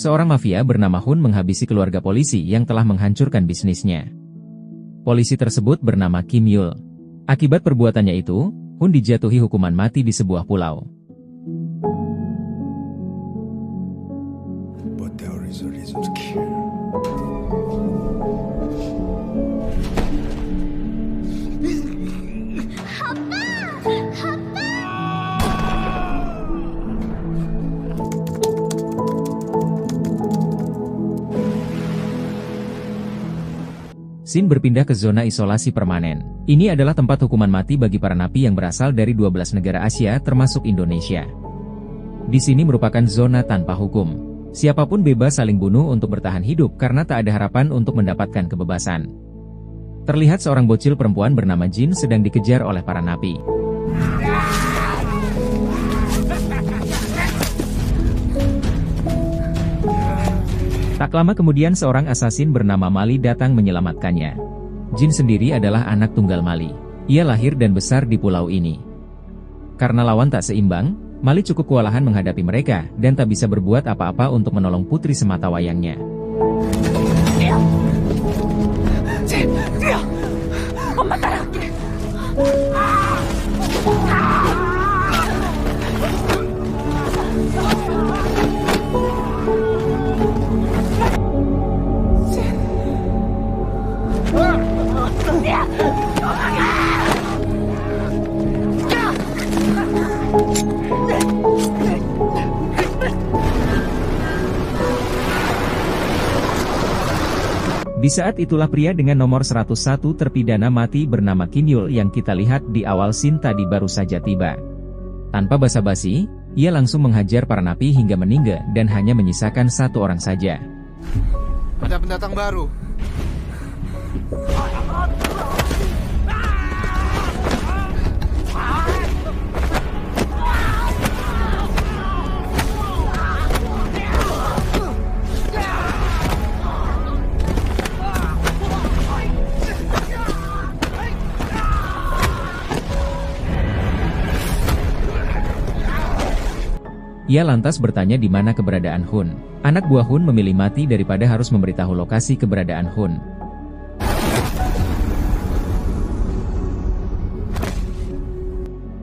Seorang mafia bernama Hun menghabisi keluarga polisi yang telah menghancurkan bisnisnya. Polisi tersebut bernama Kim Yul. Akibat perbuatannya itu, Hun dijatuhi hukuman mati di sebuah pulau. But there is a reason to kill. Shin berpindah ke zona isolasi permanen. Ini adalah tempat hukuman mati bagi para napi yang berasal dari 12 negara Asia termasuk Indonesia. Di sini merupakan zona tanpa hukum. Siapapun bebas saling bunuh untuk bertahan hidup karena tak ada harapan untuk mendapatkan kebebasan. Terlihat seorang bocil perempuan bernama Jin sedang dikejar oleh para napi. Tak lama kemudian seorang asasin bernama Mali datang menyelamatkannya. Jin sendiri adalah anak tunggal Mali. Ia lahir dan besar di pulau ini. Karena lawan tak seimbang, Mali cukup kewalahan menghadapi mereka dan tak bisa berbuat apa-apa untuk menolong putri semata wayangnya. Di saat itulah pria dengan nomor 101 terpidana mati bernama Kim Yul yang kita lihat di awal scene tadi baru saja tiba. Tanpa basa-basi, ia langsung menghajar para napi hingga meninggal dan hanya menyisakan satu orang saja. Ada pendatang baru. Ia lantas bertanya di mana keberadaan Hun. Anak buah Hun memilih mati daripada harus memberitahu lokasi keberadaan Hun.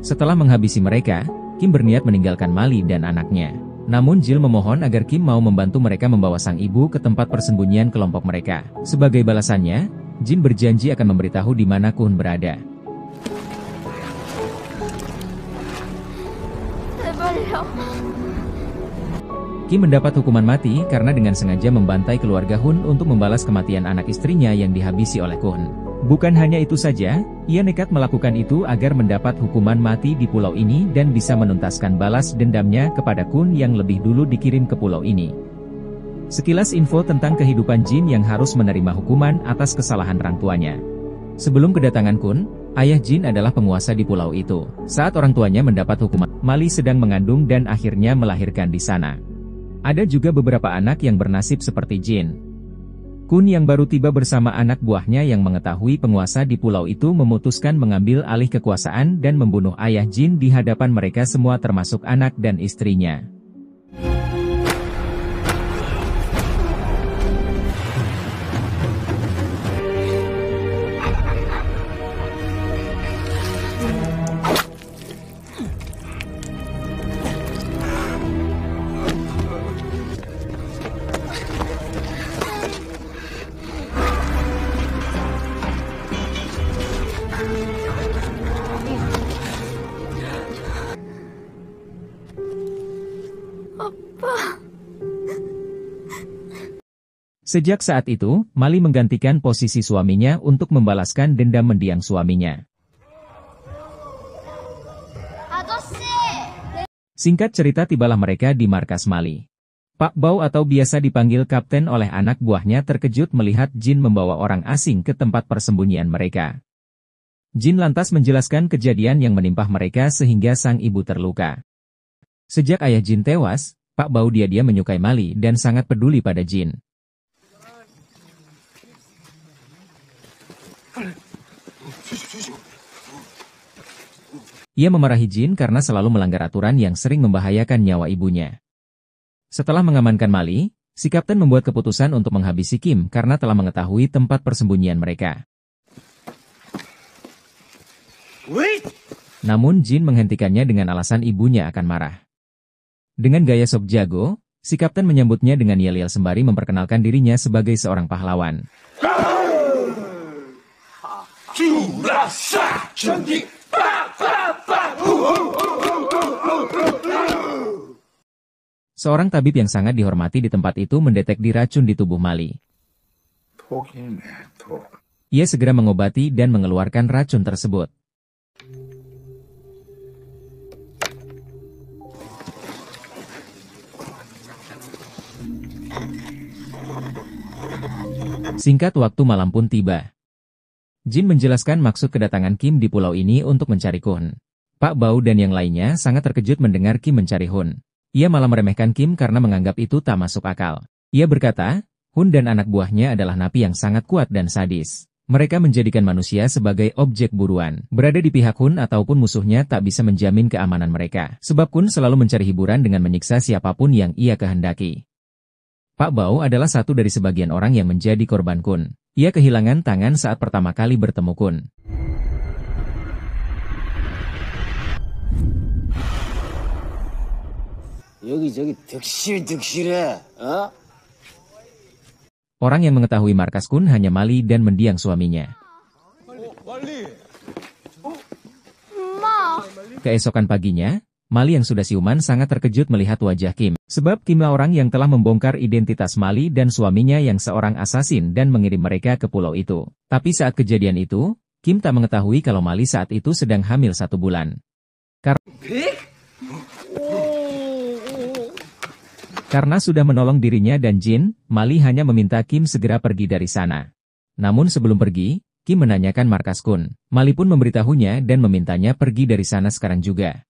Setelah menghabisi mereka, Kim berniat meninggalkan Mali dan anaknya. Namun Jill memohon agar Kim mau membantu mereka membawa sang ibu ke tempat persembunyian kelompok mereka. Sebagai balasannya, Jin berjanji akan memberitahu di mana Hun berada. Kim mendapat hukuman mati karena dengan sengaja membantai keluarga Hun untuk membalas kematian anak istrinya yang dihabisi oleh Hun. Bukan hanya itu saja, ia nekat melakukan itu agar mendapat hukuman mati di pulau ini dan bisa menuntaskan balas dendamnya kepada Kun yang lebih dulu dikirim ke pulau ini. Sekilas info tentang kehidupan Jin yang harus menerima hukuman atas kesalahan orang tuanya. Sebelum kedatangan Kun, ayah Jin adalah penguasa di pulau itu. Saat orang tuanya mendapat hukuman, Mali sedang mengandung dan akhirnya melahirkan di sana. Ada juga beberapa anak yang bernasib seperti Jin. Kun yang baru tiba bersama anak buahnya yang mengetahui penguasa di pulau itu memutuskan mengambil alih kekuasaan dan membunuh ayah Jin di hadapan mereka semua termasuk anak dan istrinya. Sejak saat itu, Mali menggantikan posisi suaminya untuk membalaskan dendam mendiang suaminya. Singkat cerita tibalah mereka di markas Mali. Pak Bao atau biasa dipanggil Kapten oleh anak buahnya terkejut melihat Jin membawa orang asing ke tempat persembunyian mereka. Jin lantas menjelaskan kejadian yang menimpa mereka sehingga sang ibu terluka. Sejak ayah Jin tewas, Pak Bao dia menyukai Mali dan sangat peduli pada Jin. Ia memarahi Jin karena selalu melanggar aturan yang sering membahayakan nyawa ibunya. Setelah mengamankan Mali, Si kapten membuat keputusan untuk menghabisi Kim karena telah mengetahui tempat persembunyian mereka. Namun Jin menghentikannya dengan alasan ibunya akan marah. Dengan gaya sok jago, si kapten menyambutnya dengan yel-yel sembari memperkenalkan dirinya sebagai seorang pahlawan. Seorang tabib yang sangat dihormati di tempat itu mendeteksi racun di tubuh Mali. Ia segera mengobati dan mengeluarkan racun tersebut. Singkat waktu malam pun tiba. Jin menjelaskan maksud kedatangan Kim di pulau ini untuk mencari Hun. Pak Bao dan yang lainnya sangat terkejut mendengar Kim mencari Hun. Ia malah meremehkan Kim karena menganggap itu tak masuk akal. Ia berkata, Hun dan anak buahnya adalah napi yang sangat kuat dan sadis. Mereka menjadikan manusia sebagai objek buruan. Berada di pihak Hun ataupun musuhnya tak bisa menjamin keamanan mereka. Sebab Hun selalu mencari hiburan dengan menyiksa siapapun yang ia kehendaki. Pak Bao adalah satu dari sebagian orang yang menjadi korban Kun. Ia kehilangan tangan saat pertama kali bertemu Kun. Orang yang mengetahui markas Kun hanya Mali dan mendiang suaminya. Keesokan paginya, Mali yang sudah siuman sangat terkejut melihat wajah Kim. Sebab Kimlah orang yang telah membongkar identitas Mali dan suaminya yang seorang asasin dan mengirim mereka ke pulau itu. Tapi saat kejadian itu, Kim tak mengetahui kalau Mali saat itu sedang hamil 1 bulan. Karena sudah menolong dirinya dan Jin, Mali hanya meminta Kim segera pergi dari sana. Namun sebelum pergi, Kim menanyakan markas Kun. Mali pun memberitahunya dan memintanya pergi dari sana sekarang juga.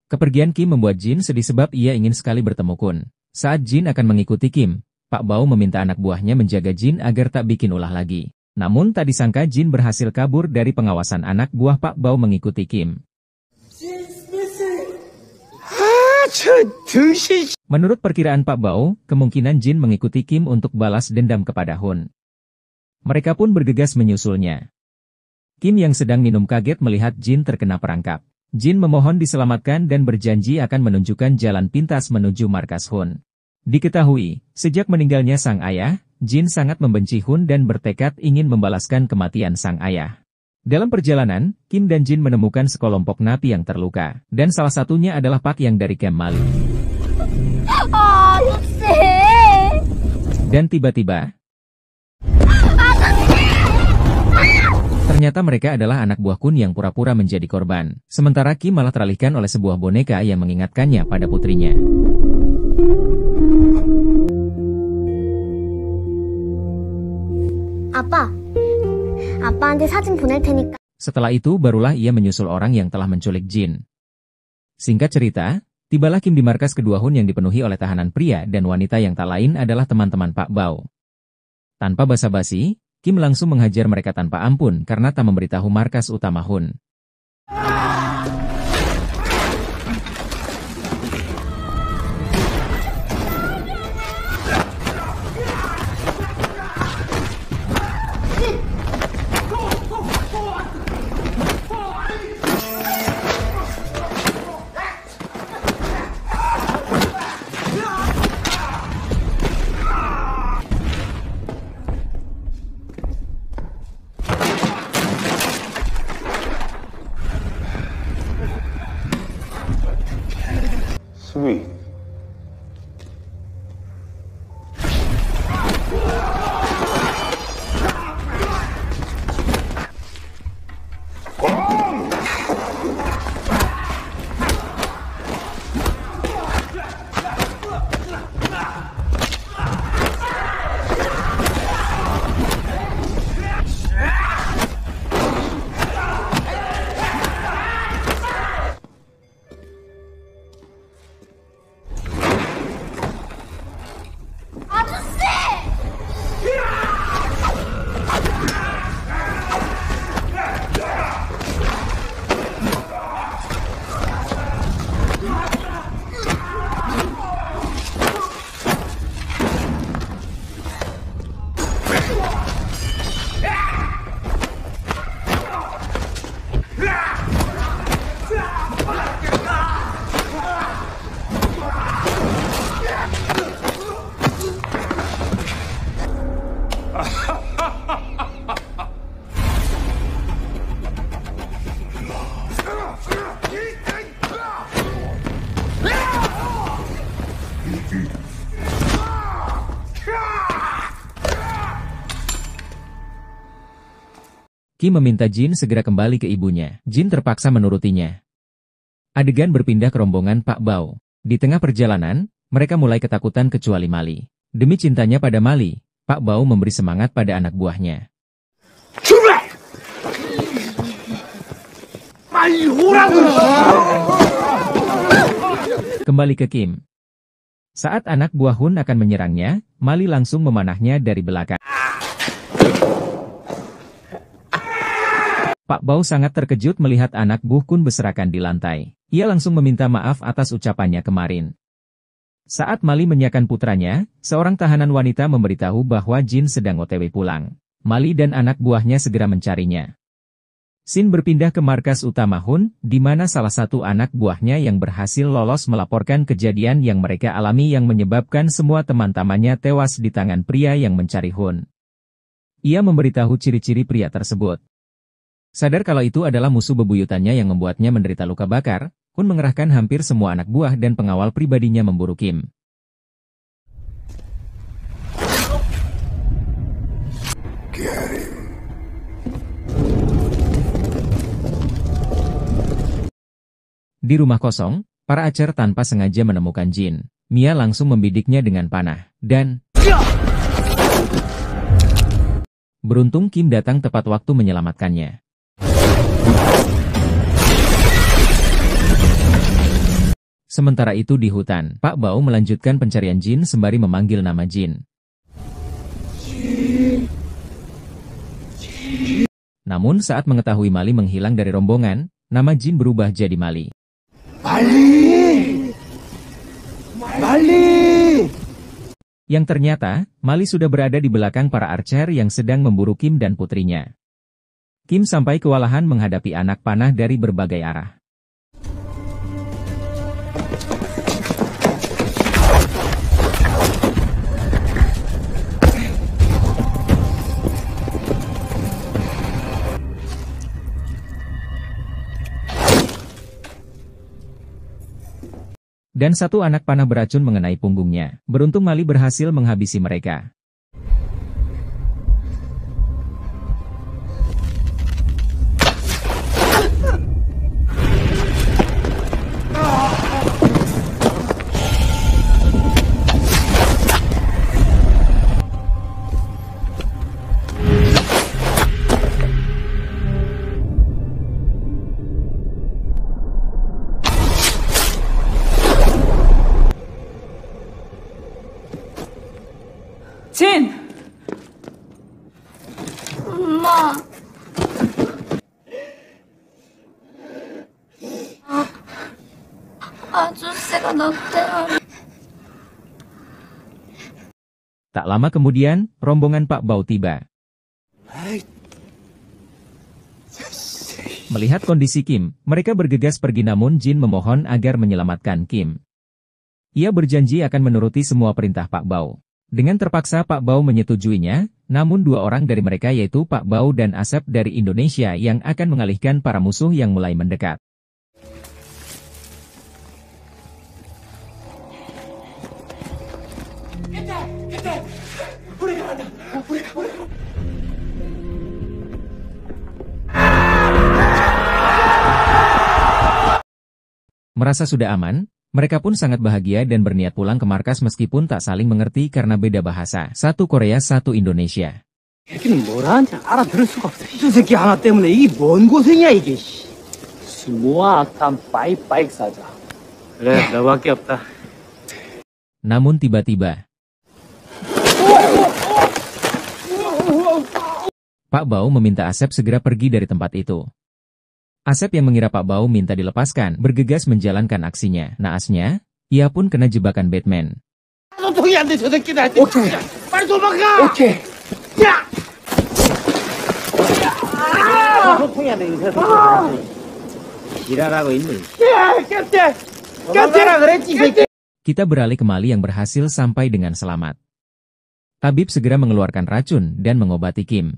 Kepergian Kim membuat Jin sedih sebab ia ingin sekali bertemu Kun. Saat Jin akan mengikuti Kim, Pak Bao meminta anak buahnya menjaga Jin agar tak bikin ulah lagi. Namun tak disangka Jin berhasil kabur dari pengawasan anak buah Pak Bao mengikuti Kim. Menurut perkiraan Pak Bao, kemungkinan Jin mengikuti Kim untuk balas dendam kepada Hun. Mereka pun bergegas menyusulnya. Kim yang sedang minum kaget melihat Jin terkena perangkap. Jin memohon diselamatkan dan berjanji akan menunjukkan jalan pintas menuju markas Hun. Diketahui, sejak meninggalnya sang ayah, Jin sangat membenci Hun dan bertekad ingin membalaskan kematian sang ayah. Dalam perjalanan, Kim dan Jin menemukan sekelompok napi yang terluka, dan salah satunya adalah Pak yang dari Camp Mali. Dan tiba-tiba, ternyata mereka adalah anak buah Kun yang pura-pura menjadi korban. Sementara Kim malah teralihkan oleh sebuah boneka yang mengingatkannya pada putrinya. Setelah itu barulah ia menyusul orang yang telah menculik Jin. Singkat cerita, tibalah Kim di markas kedua Hun yang dipenuhi oleh tahanan pria dan wanita yang tak lain adalah teman-teman Pak Bao. Tanpa basa-basi, Kim langsung menghajar mereka tanpa ampun karena tak memberitahu markas utama Hun. Kim meminta Jin segera kembali ke ibunya. Jin terpaksa menurutinya. Adegan berpindah ke rombongan Pak Bao. Di tengah perjalanan, mereka mulai ketakutan kecuali Mali. Demi cintanya pada Mali, Pak Bao memberi semangat pada anak buahnya. Kembali ke Kim. Saat anak buah Hun akan menyerangnya, Mali langsung memanahnya dari belakang. Pak Bao sangat terkejut melihat anak buah Kun berserakan di lantai. Ia langsung meminta maaf atas ucapannya kemarin. Saat Mali menyiapkan putranya, seorang tahanan wanita memberitahu bahwa Jin sedang OTW pulang. Mali dan anak buahnya segera mencarinya. Scene berpindah ke markas utama Hun, di mana salah satu anak buahnya yang berhasil lolos melaporkan kejadian yang mereka alami yang menyebabkan semua teman-temannya tewas di tangan pria yang mencari Hun. Ia memberitahu ciri-ciri pria tersebut. Sadar kalau itu adalah musuh bebuyutannya yang membuatnya menderita luka bakar, Hun mengerahkan hampir semua anak buah dan pengawal pribadinya memburu Kim. Di rumah kosong, para Archer tanpa sengaja menemukan Jin. Mia langsung membidiknya dengan panah, dan beruntung Kim datang tepat waktu menyelamatkannya. Sementara itu di hutan, Pak Bao melanjutkan pencarian Jin sembari memanggil nama Jin. Namun saat mengetahui Mali menghilang dari rombongan, nama Jin berubah jadi Mali. Mali! Mali! Yang ternyata, Mali sudah berada di belakang para Archer yang sedang memburu Kim dan putrinya. Kim sampai kewalahan menghadapi anak panah dari berbagai arah. Dan satu anak panah beracun mengenai punggungnya. Beruntung Mali berhasil menghabisi mereka. Jin! 엄마. 아저씨가 나 때문에. Tak lama kemudian, rombongan Pak Bao tiba. Melihat kondisi Kim, mereka bergegas pergi namun Jin memohon agar menyelamatkan Kim. Ia berjanji akan menuruti semua perintah Pak Bao. Dengan terpaksa Pak Bao menyetujuinya, namun dua orang dari mereka yaitu Pak Bao dan Asep dari Indonesia yang akan mengalihkan para musuh yang mulai mendekat. Merasa sudah aman, mereka pun sangat bahagia dan berniat pulang ke markas meskipun tak saling mengerti karena beda bahasa. Satu Korea, satu Indonesia. 새끼는 뭘 하는지 알아들을 수가 없어. 이 새끼 하나 때문에 이게 뭔 고생이야 이게. 술 모아 악탄 빠이빠이 사자. 그래 너밖에 없다. Namun tiba-tiba Pak Bao meminta Asep segera pergi dari tempat itu. Asep yang mengira Pak Bao minta dilepaskan, bergegas menjalankan aksinya. Naasnya, ia pun kena jebakan Batman. 소통이 안 돼, 저 새끼들. 오케이. 빨리 도망가. 오케이. 야. 소통이 안 돼, 이 새끼들. 지랄하고 있네. 야, 깜짝. 깜짝이라 그랬지, 이 새끼. Kita beralih ke Mali yang berhasil sampai dengan selamat. Tabib segera mengeluarkan racun dan mengobati Kim.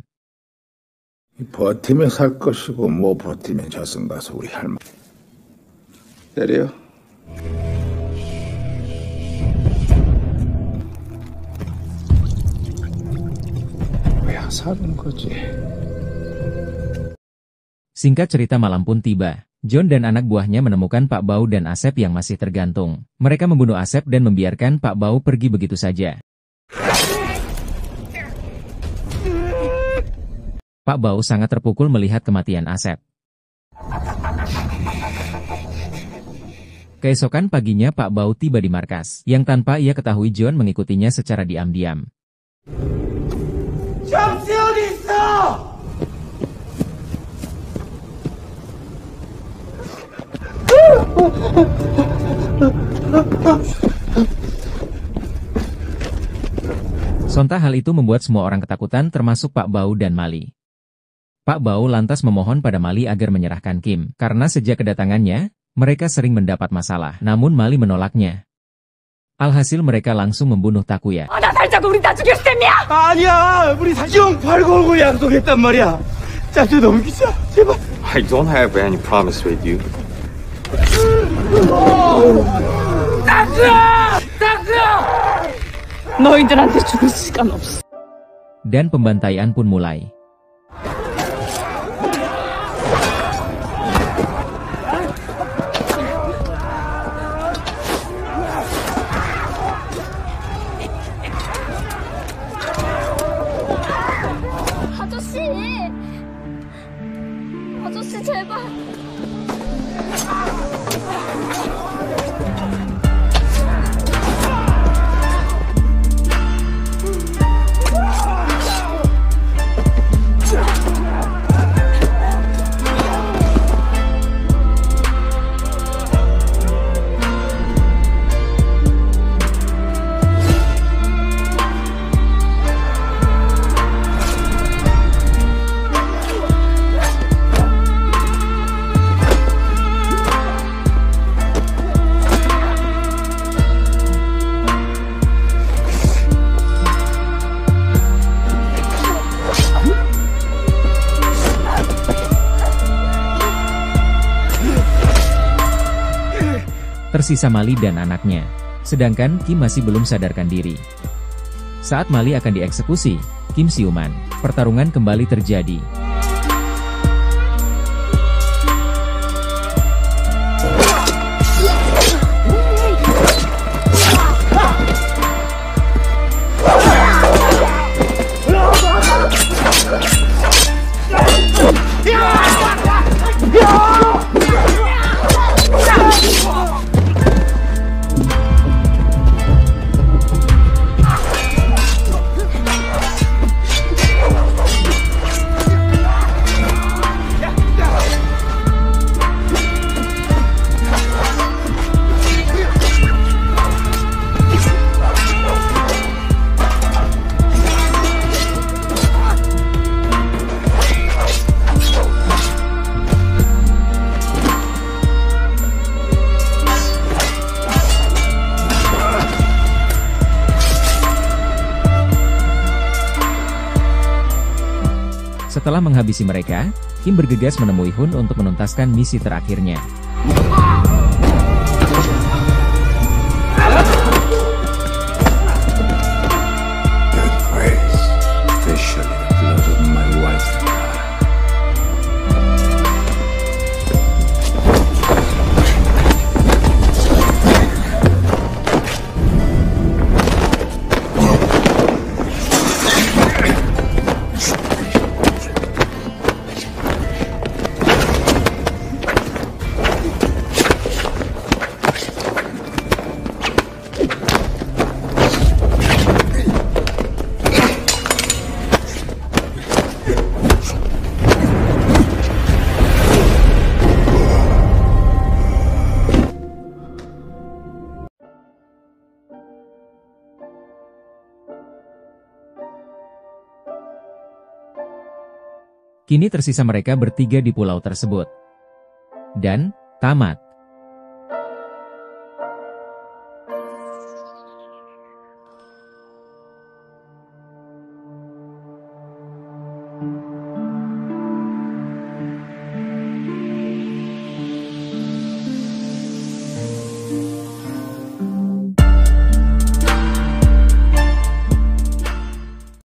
버티면 살 것이고 뭐 버티면 저승 가서 우리 할머니 때려. 왜 사는 거지? Singkat cerita malam pun tiba. John dan anak buahnya menemukan Pak Bau dan Asep yang masih tergantung. Mereka membunuh Asep dan membiarkan Pak Bau pergi begitu saja. Pak Bau sangat terpukul melihat kematian Asep. Keesokan paginya Pak Bau tiba di markas, yang tanpa ia ketahui John mengikutinya secara diam-diam. Sontak hal itu membuat semua orang ketakutan termasuk Pak Bau dan Mali. Pak Bau lantas memohon pada Mali agar menyerahkan Kim, karena sejak kedatangannya, mereka sering mendapat masalah, namun Mali menolaknya. Alhasil mereka langsung membunuh Takuya. 아니야, 우리 형 팔고 오고 약속했단 말이야. 짝도 넘기자, 제발. I don't have any promise with you. 너희들한테 죽을 시간 없어. Dan pembantaian pun mulai. 아저씨! 아저씨, 제발. Tersisa Mali dan anaknya. Sedangkan Kim masih belum sadarkan diri. Saat Mali akan dieksekusi, Kim siuman. Pertarungan kembali terjadi. Setelah menghabisi mereka, Kim bergegas menemui Hun untuk menuntaskan misi terakhirnya. That face, especially the blood of my wife. Kini tersisa mereka bertiga di pulau tersebut. Dan, tamat.